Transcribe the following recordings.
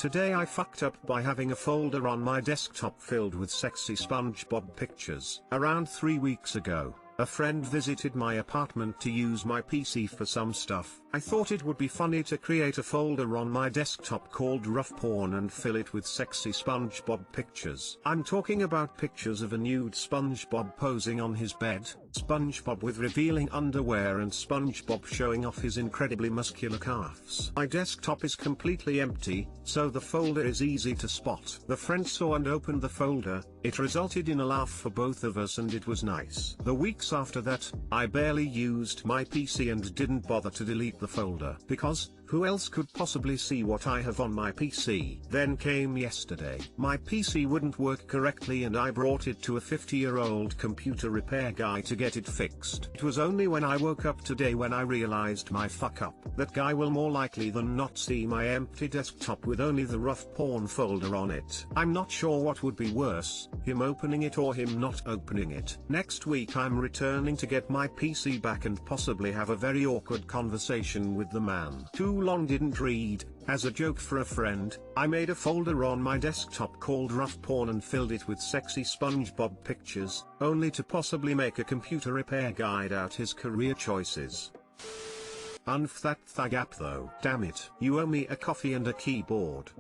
Today I fucked up by having a folder on my desktop filled with sexy SpongeBob pictures. Around 3 weeks ago, a friend visited my apartment to use my PC for some stuff. I thought it would be funny to create a folder on my desktop called rough porn and fill it with sexy SpongeBob pictures. I'm talking about pictures of a nude SpongeBob posing on his bed, SpongeBob with revealing underwear and SpongeBob showing off his incredibly muscular calves. My desktop is completely empty, so the folder is easy to spot. The friend saw and opened the folder. It resulted in a laugh for both of us and it was nice. The weeks after that, I barely used my PC and didn't bother to delete the folder, because who else could possibly see what I have on my PC? Then came yesterday. My PC wouldn't work correctly and I brought it to a 50-year-old computer repair guy to get it fixed. It was only when I woke up today when I realized my fuck up. That guy will more likely than not see my empty desktop with only the rough porn folder on it. I'm not sure what would be worse, him opening it or him not opening it. Next week I'm returning to get my PC back and possibly have a very awkward conversation with the man. Too long didn't read. As a joke for a friend, I made a folder on my desktop called rough porn and filled it with sexy SpongeBob pictures, only to possibly make a computer repair guide out his career choices. Unf that thug app though. Damn it. You owe me a coffee and a keyboard.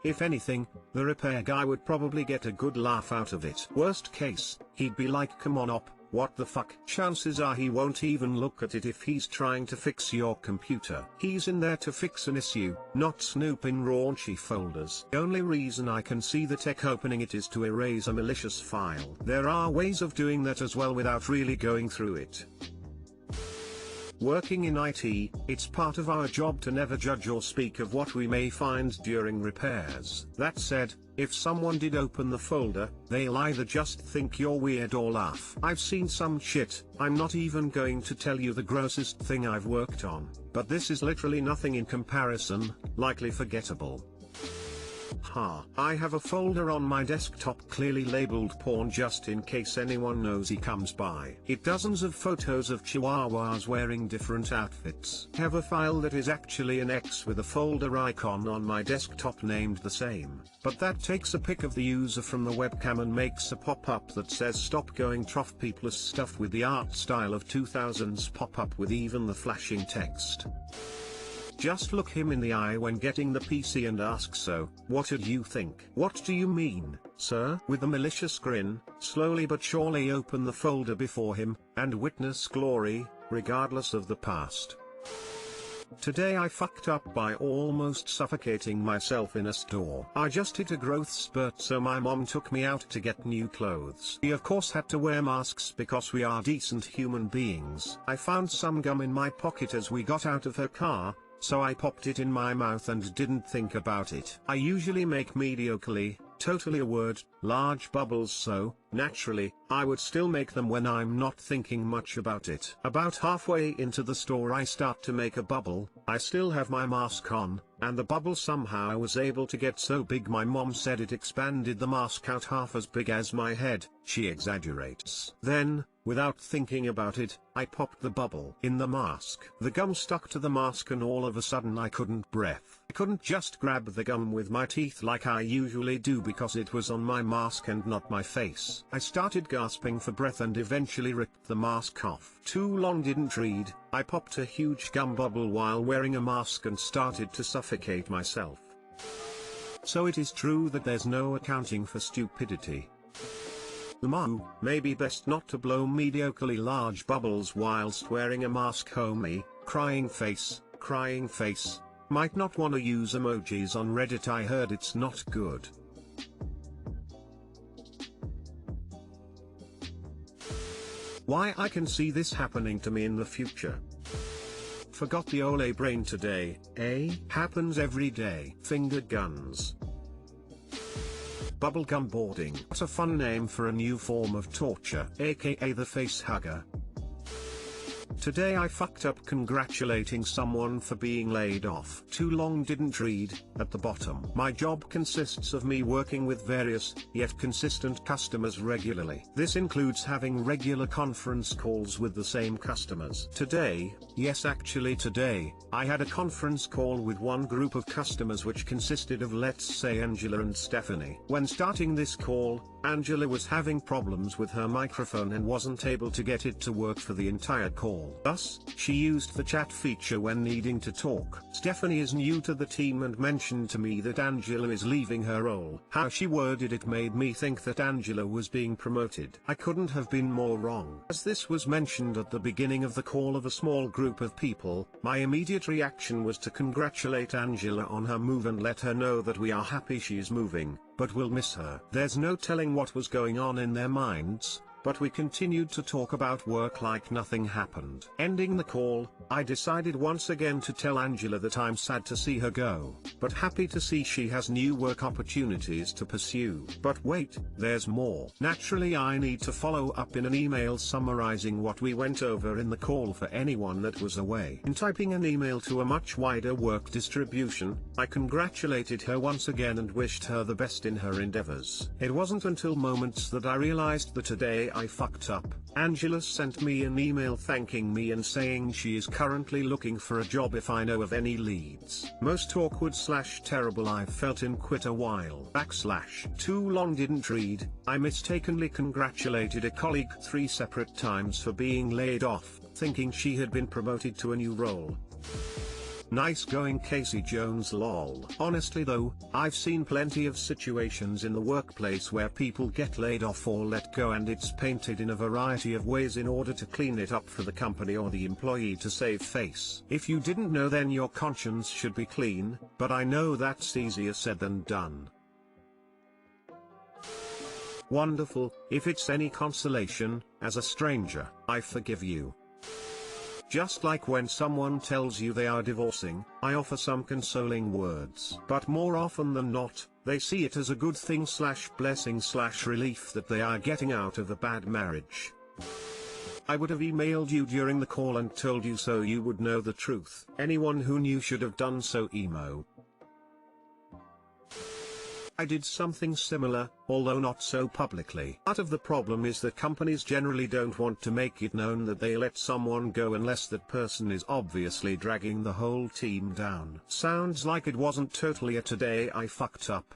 If anything, the repair guy would probably get a good laugh out of it. Worst case, he'd be like, come on op, what the fuck? Chances are he won't even look at it if he's trying to fix your computer. He's in there to fix an issue, not snoop in raunchy folders. The only reason I can see the tech opening it is to erase a malicious file. There are ways of doing that as well without really going through it. Working in IT, it's part of our job to never judge or speak of what we may find during repairs. That said, if someone did open the folder, they'll either just think you're weird or laugh. I've seen some shit. I'm not even going to tell you the grossest thing I've worked on, but this is literally nothing in comparison, likely forgettable. I have a folder on my desktop clearly labeled porn just in case anyone knows he comes by. It dozens of photos of chihuahuas wearing different outfits. I have a file that is actually an X with a folder icon on my desktop named the same, but that takes a pic of the user from the webcam and makes a pop-up that says stop going trough people's stuff with the art style of 2000s pop-up with even the flashing text. Just look him in the eye when getting the PC and ask, so, what did you think? What do you mean, sir? With a malicious grin, slowly but surely open the folder before him, and witness glory, regardless of the past. Today I fucked up by almost suffocating myself in a store. I just hit a growth spurt, so my mom took me out to get new clothes. We of course had to wear masks because we are decent human beings. I found some gum in my pocket as we got out of her car, so I popped it in my mouth and didn't think about it. I usually make mediocrely, totally a word, large bubbles, so, naturally, I would still make them when I'm not thinking much about it. About halfway into the store I start to make a bubble. I still have my mask on, and the bubble somehow was able to get so big my mom said it expanded the mask out half as big as my head. She exaggerates. Then, without thinking about it, I popped the bubble in the mask. The gum stuck to the mask and all of a sudden I couldn't breathe. I couldn't just grab the gum with my teeth like I usually do because it was on my mask and not my face. I started gasping for breath and eventually ripped the mask off. Too long didn't read. I popped a huge gum bubble while wearing a mask and started to suffocate myself. So it is true that there's no accounting for stupidity. Maybe best not to blow mediocrely large bubbles whilst wearing a mask, homie. Crying face, crying face. Might not want to use emojis on Reddit, I heard it's not good. Why I can see this happening to me in the future. Forgot the Ole brain today, eh? Happens every day. Finger guns. Bubblegum boarding. What a fun name for a new form of torture, aka the face hugger. Today I fucked up congratulating someone for being laid off. Too long didn't read. At the bottom. My job consists of me working with various, yet consistent customers regularly. This includes having regular conference calls with the same customers. Today, yes actually today, I had a conference call with one group of customers which consisted of let's say Angela and Stephanie. When starting this call, Angela was having problems with her microphone and wasn't able to get it to work for the entire call. Thus, she used the chat feature when needing to talk. Stephanie is new to the team and mentioned to me that Angela is leaving her role. How she worded it made me think that Angela was being promoted. I couldn't have been more wrong. As this was mentioned at the beginning of the call of a small group of people, my immediate reaction was to congratulate Angela on her move and let her know that we are happy she is moving, but we'll miss her. There's no telling what was going on in their minds, but we continued to talk about work like nothing happened. Ending the call, I decided once again to tell Angela that I'm sad to see her go, but happy to see she has new work opportunities to pursue. But wait, there's more. Naturally I need to follow up in an email summarizing what we went over in the call for anyone that was away. In typing an email to a much wider work distribution, I congratulated her once again and wished her the best in her endeavors. It wasn't until moments that I realized that today I fucked up. Angela sent me an email thanking me and saying she is currently looking for a job if I know of any leads. Most awkward / terrible I've felt in quite a while. / Too long didn't read. I mistakenly congratulated a colleague 3 separate times for being laid off, thinking she had been promoted to a new role. Nice going Casey Jones lol. Honestly though, I've seen plenty of situations in the workplace where people get laid off or let go and it's painted in a variety of ways in order to clean it up for the company or the employee to save face. If you didn't know then your conscience should be clean, but I know that's easier said than done. Wonderful, if it's any consolation, as a stranger, I forgive you. Just like when someone tells you they are divorcing, I offer some consoling words. But more often than not, they see it as a good thing / blessing / relief that they are getting out of a bad marriage. I would have emailed you during the call and told you so you would know the truth. Anyone who knew should have done so emo. I did something similar, although not so publicly. Part of the problem is that companies generally don't want to make it known that they let someone go unless that person is obviously dragging the whole team down. Sounds like it wasn't totally a today I fucked up.